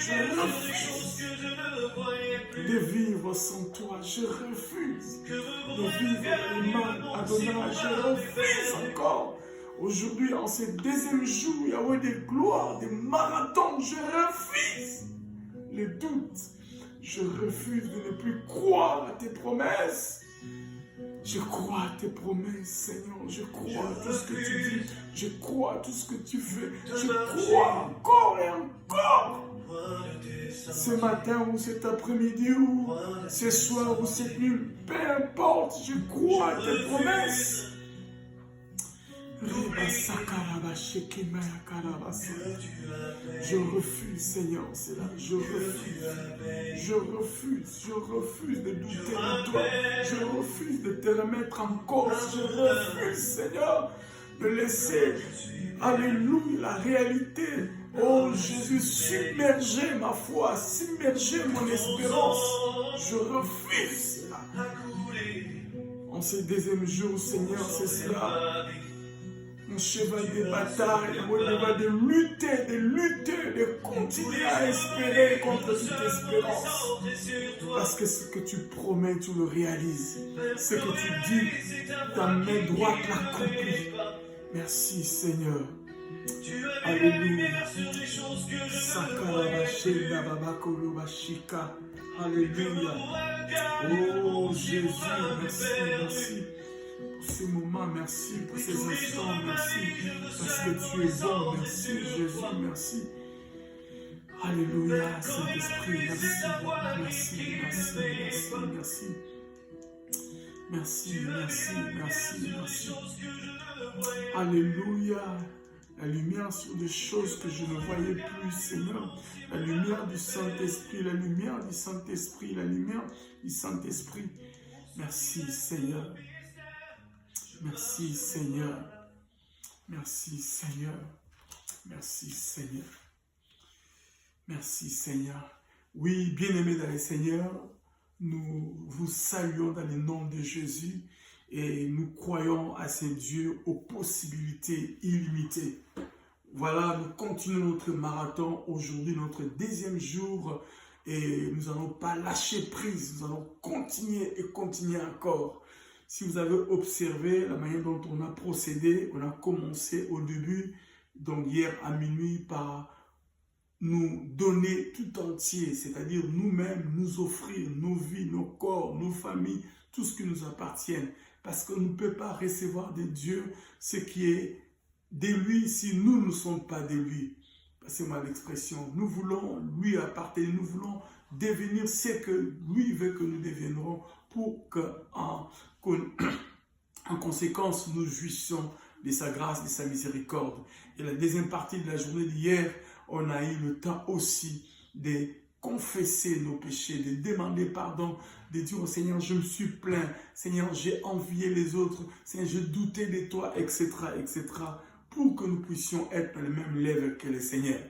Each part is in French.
Je refuse de vivre sans toi. Je refuse de vivre dans le mal. Adonai, je refuse encore. Aujourd'hui, en ce deuxième jour, Yahweh des gloires, des marathons, je refuse les doutes. Je refuse de ne plus croire à tes promesses. Je crois à tes promesses, Seigneur. Je crois à tout ce que tu dis. Je crois à tout ce que tu fais. Je crois encore et encore. Ce matin ou cet après-midi ou ce soir ou cette nuit, peu importe, je crois à tes promesses. Je refuse, Seigneur, cela. Je refuse de douter en toi. Je refuse de te remettre en cause. Je refuse, Seigneur, de laisser, alléluia, la réalité. Oh Jésus, submerger ma foi, submerger mon espérance. Je refuse cela. En ce deuxième jour, Seigneur, c'est cela. Mon cheval de bataille, mon cheval de lutter, de continuer à espérer contre toute espérance. Parce que ce que tu promets, tu le réalises. Ce que tu dis, ta main droite l'accomplit. Merci Seigneur. Alléluia. Alléluia. Oh Jésus, merci, merci. Pour ces moments, merci pour ces instants, merci parce que tu es bon, merci Jésus, merci. Alléluia, Saint-Esprit, merci, merci, merci, merci, merci. Merci, merci, merci, merci. Alléluia. La lumière sur des choses que je ne voyais plus, Seigneur. La lumière du Saint-Esprit, la lumière du Saint-Esprit, la lumière du Saint-Esprit. Merci, Seigneur. Merci, Seigneur. Merci, Seigneur. Merci, Seigneur. Merci, Seigneur. Oui, bien-aimés dans le Seigneur, nous vous saluons dans le nom de Jésus et nous croyons à ce Dieu aux possibilités illimitées. Voilà, nous continuons notre marathon. Aujourd'hui, notre deuxième jour et nous n'allons pas lâcher prise. Nous allons continuer et continuer encore. Si vous avez observé la manière dont on a procédé, on a commencé au début, donc hier à minuit, par nous donner tout entier, c'est-à-dire nous-mêmes, nous offrir nos vies, nos corps, nos familles, tout ce qui nous appartient. Parce qu'on ne peut pas recevoir de Dieu ce qui est de lui si nous ne sommes pas de lui. Passez-moi l'expression. Nous voulons lui appartenir, nous voulons devenir ce que lui veut que nous deviendrons pour qu'en conséquence, nous jouissions de sa grâce, de sa miséricorde. Et la deuxième partie de la journée d'hier, on a eu le temps aussi de confesser nos péchés, de demander pardon, de dire au Seigneur, je me suis plaint, Seigneur, j'ai envié les autres, Seigneur, je doutais de toi, etc., etc., pour que nous puissions être dans le même level que le Seigneur.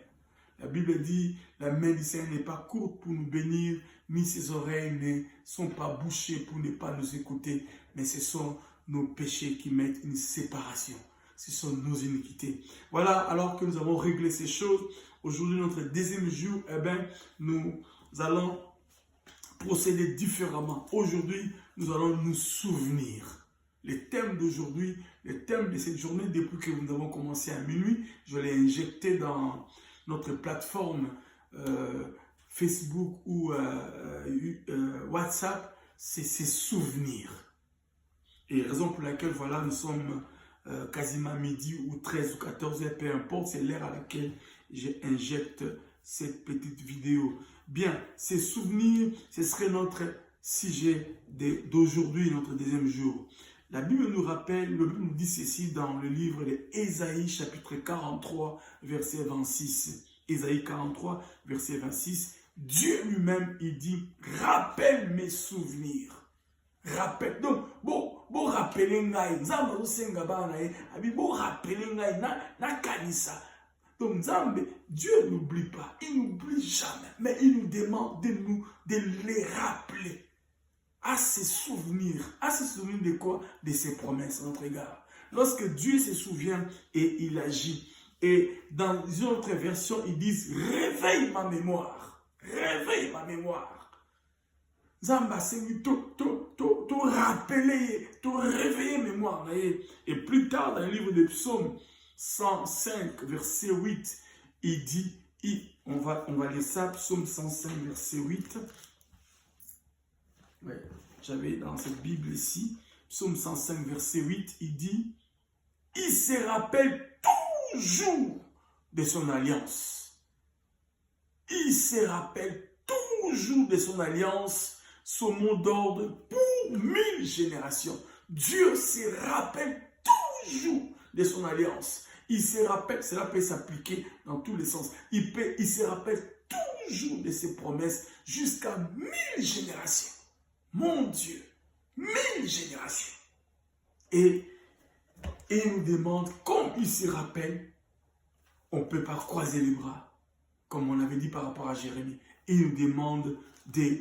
La Bible dit, la main du Seigneur n'est pas courte pour nous bénir, ni ses oreilles ne sont pas bouchées pour ne pas nous écouter, mais ce sont nos péchés qui mettent une séparation. Ce sont nos iniquités. Voilà, alors que nous avons réglé ces choses, aujourd'hui, notre deuxième jour, eh bien, nous allons procéder différemment. Aujourd'hui, nous allons nous souvenir. Les thèmes d'aujourd'hui, les thèmes de cette journée, depuis que nous avons commencé à minuit, je l'ai injecté dans notre plateforme Facebook ou WhatsApp, c'est ces souvenirs. Et raison pour laquelle, voilà, nous sommes quasiment midi ou 13 ou 14 heures, peu importe, c'est l'heure à laquelle j'injecte cette petite vidéo. Bien, ces souvenirs, ce serait notre sujet d'aujourd'hui, notre deuxième jour. La Bible nous rappelle, le Bible nous dit ceci dans le livre d'Ésaïe, chapitre 43, verset 26. Ésaïe 43, verset 26. Dieu lui-même, il dit, rappelle mes souvenirs. Rappelle. Donc, bon rappeler ngai, nzambe usenga bana ye, abi bon rappeler ngai na kanisa. Donc nzambe, Dieu n'oublie pas, il n'oublie jamais, mais il nous demande de les rappeler à ses souvenirs de quoi? De ses promesses à notre égard. Lorsque Dieu se souvient et il agit, Et dans une autre version, ils disent « Réveille ma mémoire. Réveille ma mémoire. » Zamba, c'est tout rappeler, tout réveiller mémoire. Et plus tard, dans le livre des psaumes 105, verset 8, il dit, on va lire ça, psaume 105, verset 8. Ouais, j'avais dans cette Bible ici, psaume 105, verset 8, il dit, il se rappelle toujours de son alliance. Il se rappelle toujours de son alliance, son mot d'ordre pour 1000 générations. Dieu se rappelle toujours de son alliance. Il se rappelle, cela peut s'appliquer dans tous les sens. Il se rappelle toujours de ses promesses jusqu'à 1000 générations. Mon Dieu, 1000 générations. Et il nous demande, comme il se rappelle, on ne peut pas croiser les bras, comme on avait dit par rapport à Jérémie. Il nous demande de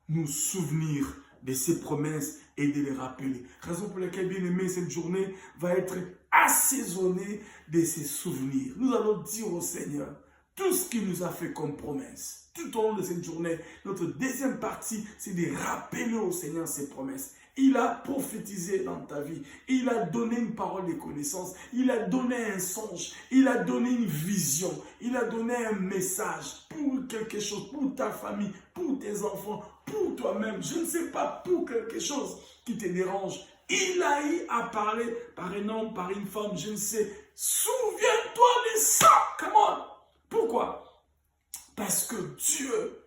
nous souvenir de ses promesses et de les rappeler. Raison pour laquelle, bien aimé, cette journée va être assaisonnée de ses souvenirs. Nous allons dire au Seigneur tout ce qu'il nous a fait comme promesse. Tout au long de cette journée, notre deuxième partie, c'est de rappeler au Seigneur ses promesses. Il a prophétisé dans ta vie. Il a donné une parole de connaissance. Il a donné un songe. Il a donné une vision. Il a donné un message pour quelque chose, pour ta famille, pour tes enfants, pour toi-même. Je ne sais pas, pour quelque chose qui te dérange. Il a eu à parler par un homme, par une femme, je ne sais. Souviens-toi de ça. Come on. Pourquoi? Parce que Dieu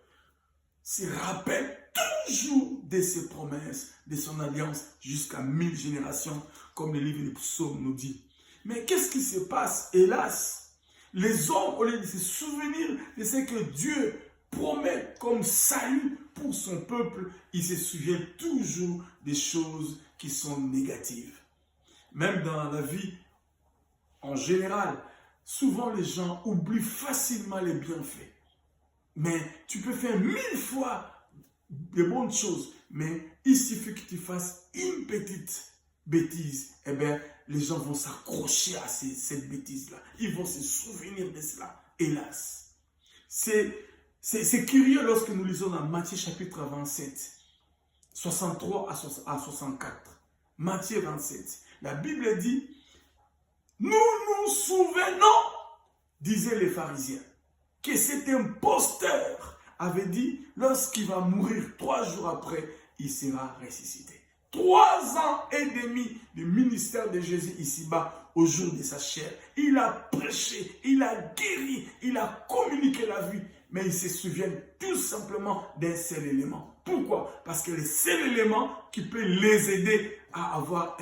se rappelle toujours de ses promesses, de son alliance jusqu'à 1000 générations, comme le livre des psaumes nous dit. Mais qu'est-ce qui se passe? Hélas, les hommes, au lieu de se souvenir de ce que Dieu promet comme salut pour son peuple, ils se souviennent toujours des choses qui sont négatives. Même dans la vie en général, souvent les gens oublient facilement les bienfaits. Mais tu peux faire 1000 fois de bonnes choses, mais il suffit que tu fasses une petite bêtise, eh bien, les gens vont s'accrocher à cette bêtise-là. Ils vont se souvenir de cela, hélas. C'est curieux lorsque nous lisons dans Matthieu chapitre 27, 63 à 64. Matthieu 27. La Bible dit, nous nous souvenons, disaient les pharisiens, que cet imposteur avait dit, lorsqu'il va mourir 3 jours après, il sera ressuscité. 3 ans et demi de ministère de Jésus ici-bas, au jour de sa chair. Il a prêché, il a guéri, il a communiqué la vie, mais ils se souviennent tout simplement d'un seul élément. Pourquoi? Parce que le seul élément qui peut les aider à avoir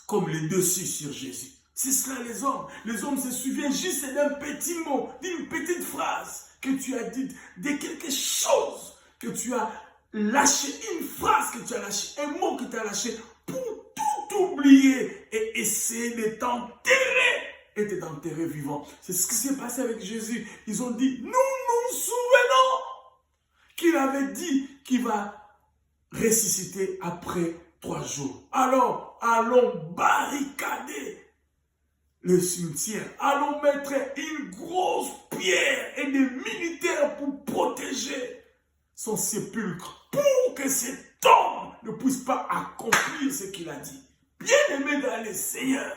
comme le dessus sur Jésus. C'est cela les hommes. Les hommes se souviennent juste d'un petit mot, d'une petite phrase que tu as dite, de quelque chose que tu as lâché, une phrase que tu as lâché, un mot que tu as lâché pour tout oublier et essayer de t'enterrer et de t'enterrer vivant. C'est ce qui s'est passé avec Jésus. Ils ont dit, nous nous souvenons qu'il avait dit qu'il va ressusciter après 3 jours. Alors, allons barricader le cimetière. Allons mettre une grosse pierre et des militaires pour protéger son sépulcre, pour que cet homme ne puisse pas accomplir ce qu'il a dit. Bien-aimés dans le Seigneur,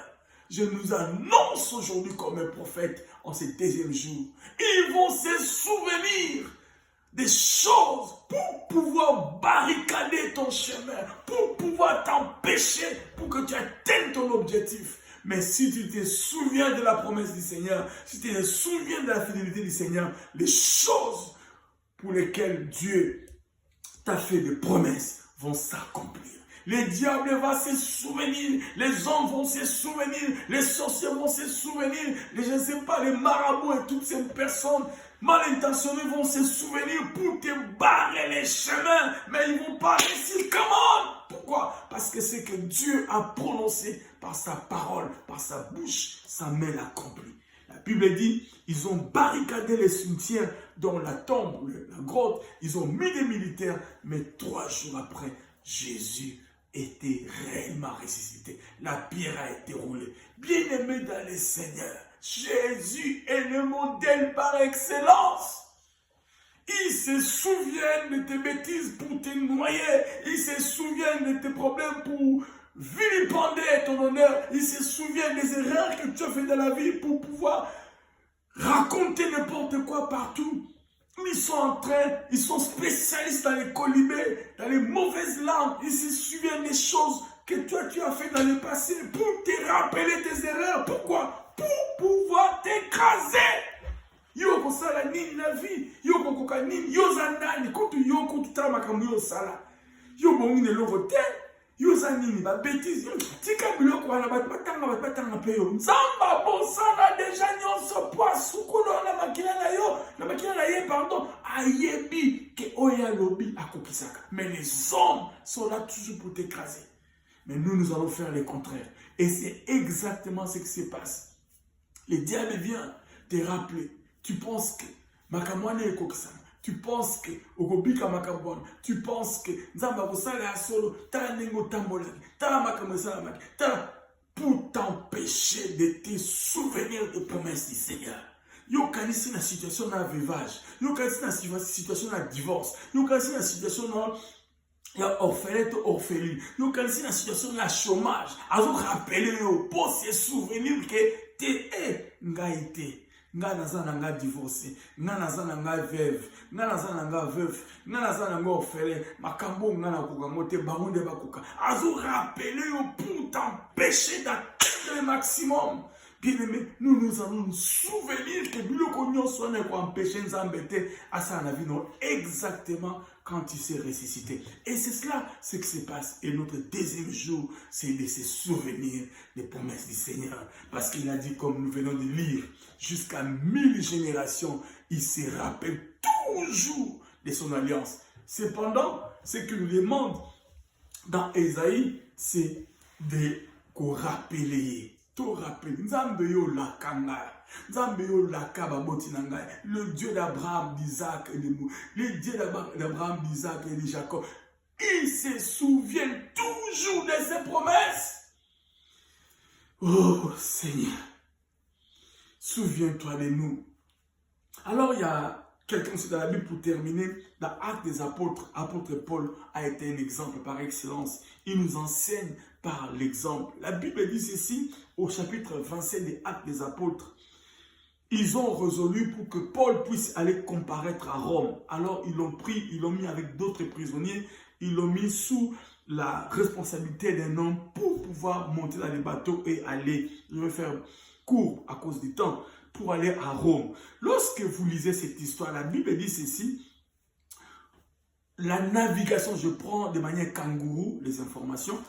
je nous annonce aujourd'hui comme un prophète en ce 2e jour. Ils vont se souvenir des choses pour pouvoir barricader ton chemin, pour pouvoir t'empêcher, pour que tu atteignes ton objectif. Mais si tu te souviens de la promesse du Seigneur, si tu te souviens de la fidélité du Seigneur, les choses pour lesquelles Dieu t'a fait des promesses vont s'accomplir. Les diables vont se souvenir, les hommes vont se souvenir, les sorciers vont se souvenir, je ne sais pas, les marabouts et toutes ces personnes mal intentionnées vont se souvenir pour te barrer les chemins, mais ils ne vont pas réussir. Comment? Pourquoi? Parce que c'est que Dieu a prononcé par sa parole, par sa bouche, sa main l'accomplit. La Bible dit, ils ont barricadé les cimetières dans la tombe, la grotte, ils ont mis des militaires, mais 3 jours après, Jésus était réellement ressuscité. La pierre a été roulée. Bien-aimés dans le Seigneur, Jésus est le modèle par excellence. Ils se souviennent de tes bêtises pour te noyer. Ils se souviennent de tes problèmes pour vilipender ton honneur. Ils se souviennent des erreurs que tu as fait dans la vie pour pouvoir raconter n'importe quoi partout. Ils sont spécialistes dans les colibés, dans les mauvaises langues. Ils se souviennent des choses que toi tu as fait dans le passé pour te rappeler tes erreurs. Pourquoi? Pour pouvoir t'écraser. Yo kosala nini na vie, yo kokoka nini, yo zandani, kotu yo kotu tala makambo yo sala. Yo bongi ne lovo te, yo zanini ba bêtise, tika biloko wana batanga pe yo. Nzamba bosana deja nyonso poasu kulo na makila na ye pardon, ayebi ke oya lobi akokisaka. Mais les hommes sont là toujours pour t'écraser. Mais nous allons faire le contraire. Et c'est exactement ce qui se passe. Le diable vient te rappeler. Tu penses que makamwane est kokisana. Tu penses que okobika makamwana. Tu penses que nzamba kosala solo tala nengo tambolaki. Tala makamwe sala maki. Tala pour t'empêcher de te souvenir des promesses du Seigneur. Yo kanisi na situation na veuvage. Yo kanisi na situation na divorce. Yo kanisi na situation na ya orpheline. Yo kanisi na situation na chômage. Azo rappeler yo pour se souvenir que te ngaite. Nga naza na nga divorcé, nga naza na nga veuve, nga naza na nga veuf, nga naza na nga orphelin, makambo nga na koka mote bangonde bakoka. Azo rappeler yo pour t'empêcher d'atteindre le maximum. Bien aimé, nous allons nous souvenir que biloko nyonso na ko empêcher nzambe te asa na vie non exactement quand il s'est ressuscité. Et c'est cela ce qui se passe. Et notre deuxième jour, c'est de se souvenir des promesses du Seigneur. Parce qu'il a dit, comme nous venons de lire, jusqu'à 1000 générations, il se rappelle toujours de son alliance. Cependant, ce que nous demande dans Ésaïe, c'est de qu'on rappeler. Tout rappeler. Nzambe yo la kanga. Nzambe yo la kaba botinanga. Le Dieu d'Abraham, d'Isaac et de Moïse. Le Dieu d'Abraham, d'Isaac et de Jacob. Il se souvient toujours de ses promesses. Oh Seigneur, souviens-toi de nous. Alors il y a quelqu'un aussi dans la Bible pour terminer. Dans Actes des Apôtres, apôtre Paul a été un exemple par excellence. Il nous enseigne par l'exemple. La Bible dit ceci au chapitre 27 des Actes des Apôtres. Ils ont résolu pour que Paul puisse aller comparaître à Rome. Alors ils l'ont pris, ils l'ont mis avec d'autres prisonniers, ils l'ont mis sous la responsabilité d'un homme pour pouvoir monter dans les bateaux et aller. Je vais faire court à cause du temps pour aller à Rome. Lorsque vous lisez cette histoire, la Bible dit ceci. La navigation, je prends de manière kangourou les informations.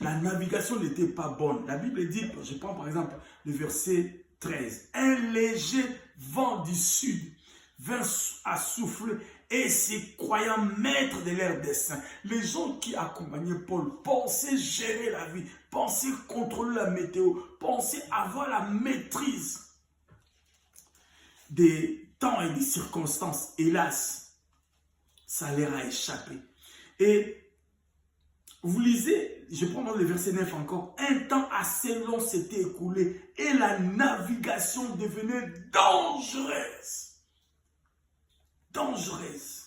La navigation n'était pas bonne. La Bible dit, je prends par exemple le verset 13. Un léger vent du sud vint à souffler et se croyant maîtres de leur dessein. Les gens qui accompagnaient Paul pensaient gérer la vie, pensaient contrôler la météo, pensaient avoir la maîtrise des temps et des circonstances. Hélas, ça leur a échappé. Et vous lisez, je prends le verset 9 encore, un temps assez long s'était écoulé et la navigation devenait dangereuse. Dangereuse.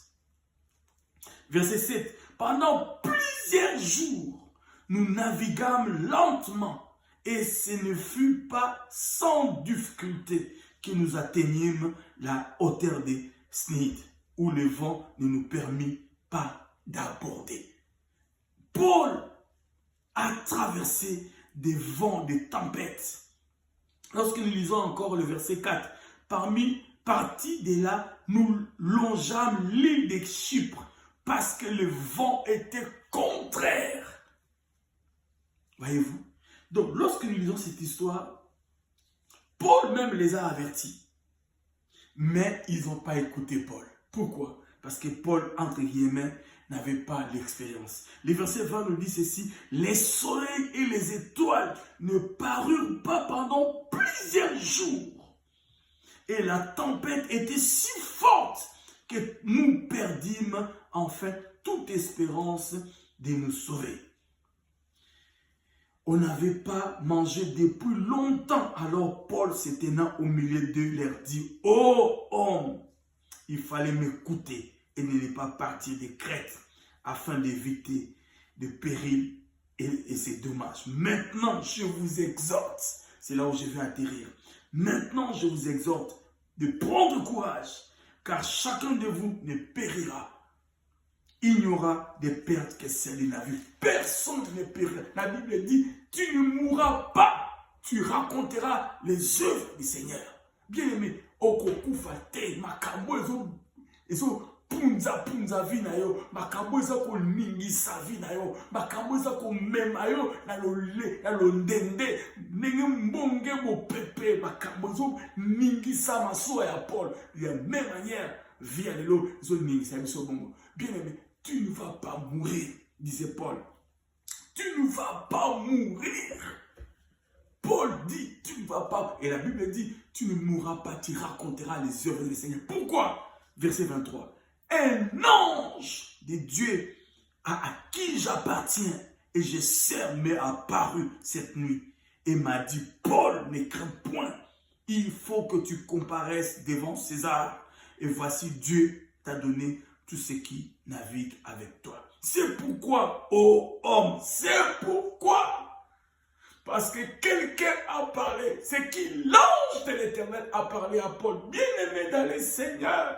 Verset 7, pendant plusieurs jours, nous naviguâmes lentement et ce ne fut pas sans difficulté que nous atteignîmes la hauteur des Snid, où le vent ne nous permit pas d'aborder. Paul a traversé des vents, des tempêtes. Lorsque nous lisons encore le verset 4, partis de là, nous longeâmes l'île de Chypre parce que le vent était contraire. Voyez-vous? Donc, lorsque nous lisons cette histoire, Paul même les a avertis. Mais ils n'ont pas écouté Paul. Pourquoi? Parce que Paul, entre guillemets, n'avait pas l'expérience. Le verset 20 nous dit ceci, les soleils et les étoiles ne parurent pas pendant plusieurs jours. Et la tempête était si forte que nous perdîmes enfin toute espérance de nous sauver. on n'avait pas mangé depuis longtemps. Alors Paul, se tenant au milieu d'eux, leur dit, « Oh homme, il fallait m'écouter et ne pas partir de Crète afin d'éviter de périls et c'est dommage. Maintenant, je vous exhorte, c'est là où je vais atterrir. Maintenant, je vous exhorte de prendre courage, car chacun de vous ne périra. Il n'y aura des pertes que celles des navires. Personne ne périra. La Bible dit, tu ne mourras pas. Tu raconteras les œuvres du Seigneur. Bien aimé, okokufate, makambo ezo punza vina yo, makambo eza ko ningisa vina yo, makambo eza ko mema yo na lo ndende, ndenge mbonge bo pepe, makambo ezo ningisa masuwa ya Paul. De la même manière, via lelo ezo ningisa biso bongo. Bien aimé, tu ne vas pas mourir, disait Paul. Tu ne vas pas mourir. Paul dit, tu ne vas pas. Et la Bible dit, tu ne mourras pas, tu raconteras les œuvres du Seigneur. Pourquoi? Verset 23. Un ange de Dieu à qui j'appartiens et je sers m'est apparu cette nuit et m'a dit, Paul, ne crains point, il faut que tu comparaisses devant César. Et voici, Dieu t'a donné tout ce qui navigue avec toi. C'est pourquoi, ô homme, c'est pourquoi. Parce que quelqu'un a parlé, c'est qui l'ange de l'Éternel a parlé à Paul, bien-aimé dans le Seigneur.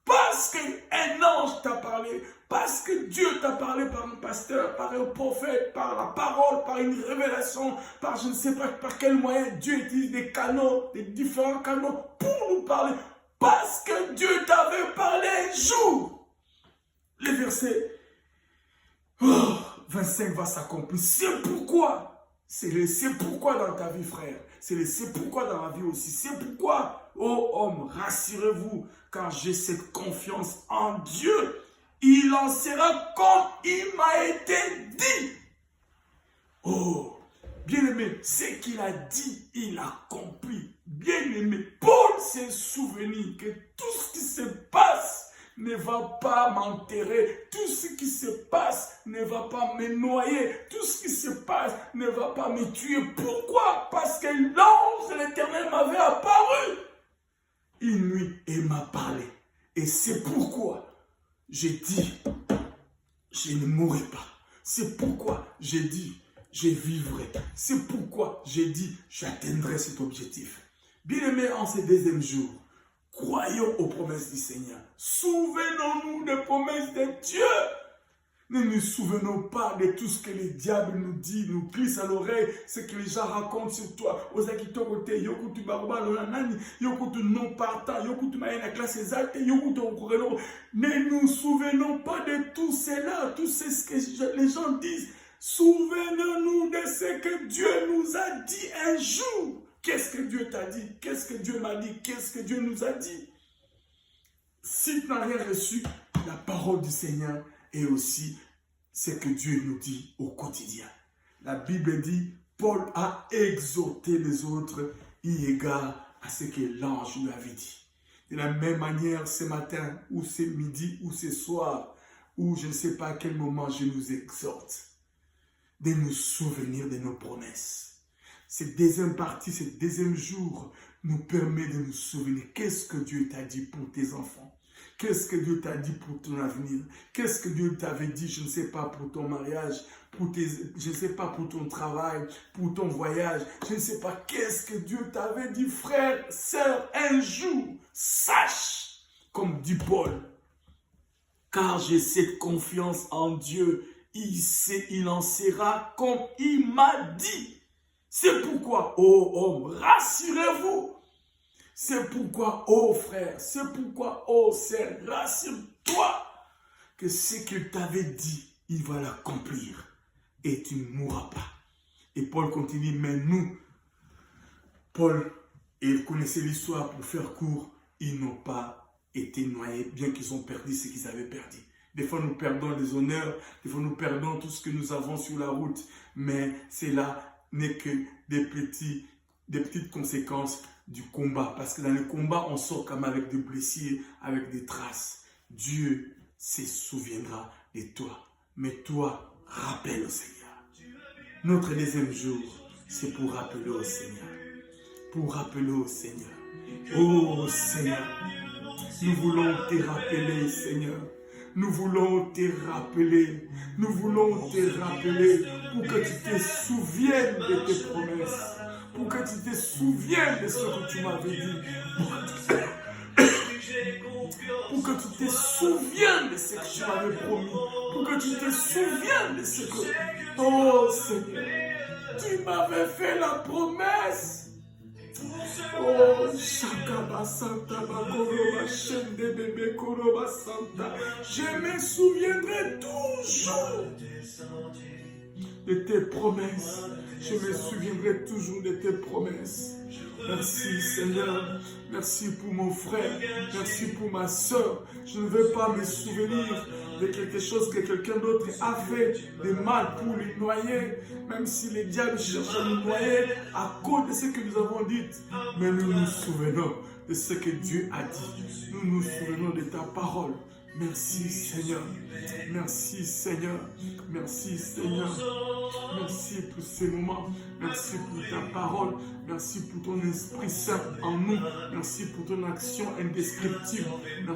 Parce qu'un ange t'a parlé, parce que Dieu t'a parlé par un pasteur, par un prophète, par la parole, par une révélation, par je ne sais pas par quel moyen Dieu utilise des canaux, des différents canaux pour nous parler. Parce que Dieu t'avait parlé un jour. Le verset 25 va s'accomplir. C'est pourquoi. C'est le c'est pourquoi dans ta vie, frère. C'est le c'est pourquoi dans la vie aussi. C'est pourquoi, ô homme, rassurez-vous, car j'ai cette confiance en Dieu. Il en sera comme il m'a été dit. Oh, bien-aimé, ce qu'il a dit, il a accompli. Bien-aimé, Paul s'est souvenu que tout ce qui se passe ne va pas m'enterrer. Tout ce qui se passe ne va pas me noyer. Tout ce qui se passe ne va pas me tuer. Pourquoi? Parce que l'ange de l'Éternel m'avait apparu une nuit et m'a parlé. Et c'est pourquoi j'ai dit, je ne mourrai pas. C'est pourquoi j'ai dit, je vivrai. C'est pourquoi j'ai dit, j'atteindrai cet objectif. Bien-aimé, en ce deuxième jour, croyons aux promesses du Seigneur. Souvenons-nous des promesses de Dieu. Ne nous souvenons pas de tout ce que le diable nous dit, nous glisse à l'oreille, ce que les gens racontent sur toi. Ne nous souvenons pas de tout cela, tout ce que les gens disent. Souvenons-nous de ce que Dieu nous a dit un jour. Qu'est-ce que Dieu t'a dit? Qu'est-ce que Dieu m'a dit? Qu'est-ce que Dieu nous a dit? Si tu n'as rien reçu, la parole du Seigneur est aussi ce que Dieu nous dit au quotidien. La Bible dit, Paul a exhorté les autres eu égard à ce que l'ange lui avait dit. De la même manière, ce matin, ou ce midi, ou ce soir, ou je ne sais pas à quel moment je nous exhorte, de nous souvenir de nos promesses. Cette deuxième partie, ce deuxième jour nous permet de nous souvenir. Qu'est-ce que Dieu t'a dit pour tes enfants? Qu'est-ce que Dieu t'a dit pour ton avenir? Qu'est-ce que Dieu t'avait dit, je ne sais pas, pour ton mariage, je ne sais pas, pour ton travail, pour ton voyage, je ne sais pas. Qu'est-ce que Dieu t'avait dit, frère, sœur, un jour? Sache, comme dit Paul, car j'ai cette confiance en Dieu, il en sera comme il m'a dit. C'est pourquoi, ô homme, rassurez-vous. C'est pourquoi, ô frère, c'est pourquoi, ô sœur, rassure-toi que ce qu'il t'avait dit, il va l'accomplir et tu ne mourras pas. Et Paul continue, mais nous, Paul, il connaissait l'histoire pour faire court, ils n'ont pas été noyés, bien qu'ils ont perdu ce qu'ils avaient perdu. Des fois, nous perdons les honneurs, des fois, nous perdons tout ce que nous avons sur la route, mais cela n'est que des petites conséquences du combat. Parce que dans le combat, on sort comme avec des blessures, avec des traces. Dieu se souviendra de toi. Mais toi, rappelle au Seigneur. Notre deuxième jour, c'est pour rappeler au Seigneur. Pour rappeler au Seigneur. Oh Seigneur, nous voulons te rappeler, Seigneur. Nous voulons te rappeler. Nous voulons te rappeler pour que tu te souviennes de tes promesses. Pour que tu te souviennes de ce que tu m'avais dit. Pour que tu te souviennes de ce que tu m'avais promis. Pour que tu te souviennes de ce que... Oh Seigneur, tu m'avais fait la promesse. Oh, Shakaba Santa Bakoroba Shende Bebe Koroba Santa. Je me souviendrai toujours de tes promesses. Je me souviendrai toujours de tes promesses. Merci Seigneur. Merci pour mon frère. Merci pour ma soeur. Je ne veux pas me souvenir de quelque chose que quelqu'un d'autre a fait de mal pour lui noyer. Même si les diables cherchent à nous noyer à cause de ce que nous avons dit. Mais nous nous souvenons de ce que Dieu a dit. Nous nous souvenons de ta parole. Merci Seigneur. Merci Seigneur. Merci Seigneur. Merci pour ces moments. Merci pour ta parole. Merci pour ton Esprit Saint en nous. Merci pour ton action indescriptible. Merci